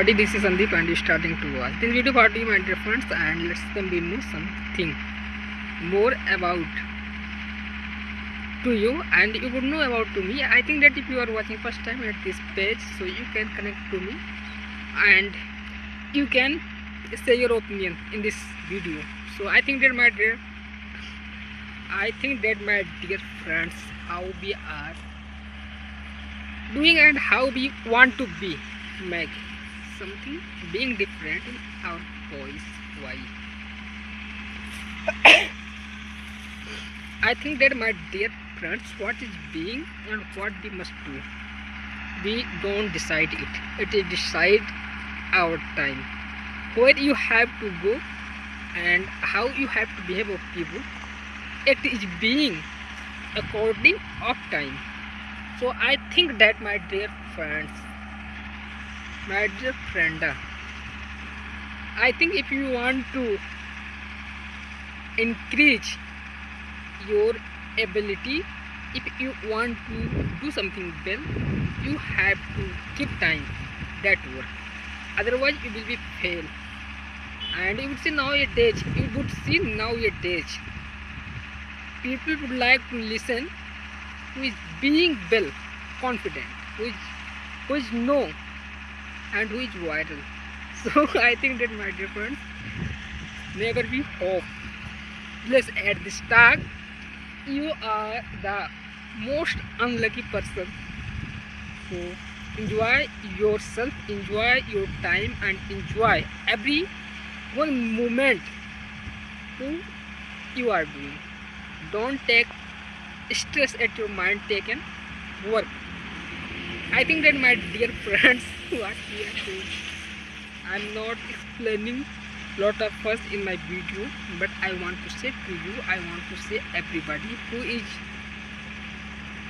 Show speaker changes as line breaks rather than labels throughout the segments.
This is Sandeep and you starting to watch this video party, my dear friends, and let's come we know something more about to you and you would know about to me. I think that if you are watching first time at this page, so you can connect to me and you can say your opinion in this video. So I think that my dear friends, how we are doing and how we want to be make something being different in our voice. Why? I think that my dear friends, what is being and what we must do, we don't decide it is decide our time, where you have to go and how you have to behave with people. It is being according of time. So I think that my dear friends, my dear friend, I think if you want to increase your ability, if you want to do something well, you have to keep time that work, otherwise you will be fail. And you would see nowadays, people would like to listen who is being well confident, who is known and who is viral. So I think that my dear friends, never be hopeless at the start. You are the most unlucky person. So enjoy yourself, enjoy your time and enjoy every one moment who you are doing. Don't take stress at your mind, taken work. I think that my dear friends, what we are doing, I'm not explaining lot of us in my video, but I want to say to you, I want to say everybody who is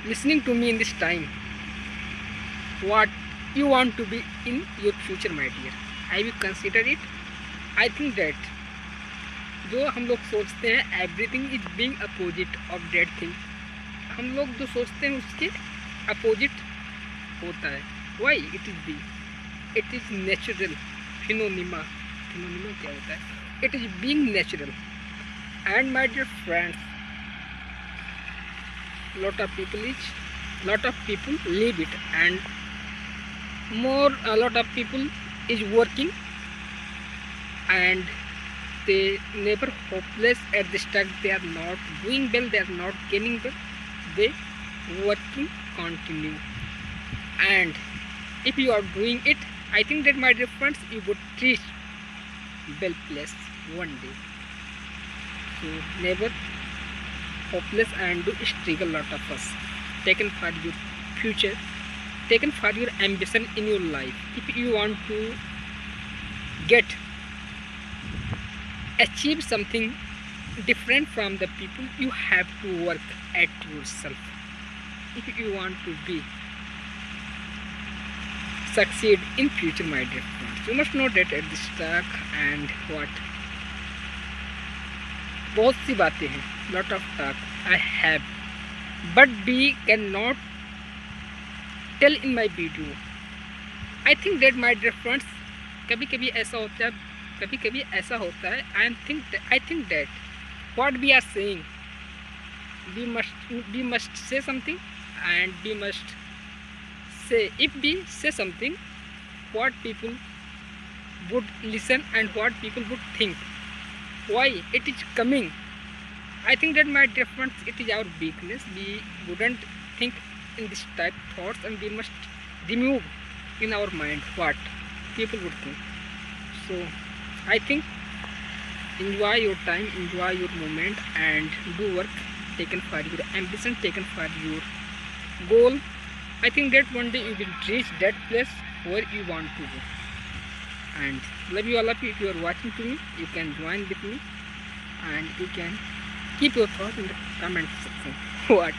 listening to me in this time, what you want to be in your future, my dear. I will consider it. I think that जो हम लोग सोचते हैं everything is being opposite of that thing, हम लोग जो सोचते हैं उसके अपोजिट होता है. Why it is be, it is natural phenomena क्या होता है? It is being natural. And my dear friends, lot of people leave it and a lot of people is working and they never hopeless at the start. They are not doing well, they are not gaining well, they working continue. And if you are doing it, I think that my dear friends, you would reach well place one day. So never hopeless and do struggle. Lot of us taken for your future, taken for your ambition in your life. If you want to achieve something different from the people, you have to work at yourself. If you want to be succeed in future, my dear friends, you must know that at the start. And what बहुत सी बातें हैं, lot of talk I have, but we cannot tell in my video. I think that my dear friends, कभी कभी ऐसा होता है, I think that what we are saying, we must say something, and we must say, if we say something, what people would listen and what people would think, why it is coming. I think that my dear friends, it is our weakness. We wouldn't think in this type thoughts, and we must remove in our mind what people would think. So I think enjoy your time, enjoy your moment, and do work taken for your ambition, taken for your goal. I think that one day you will reach that place where you want to go. And love you all of you. If you are watching to me, you can join with me and you can keep your thoughts in the comment section. What?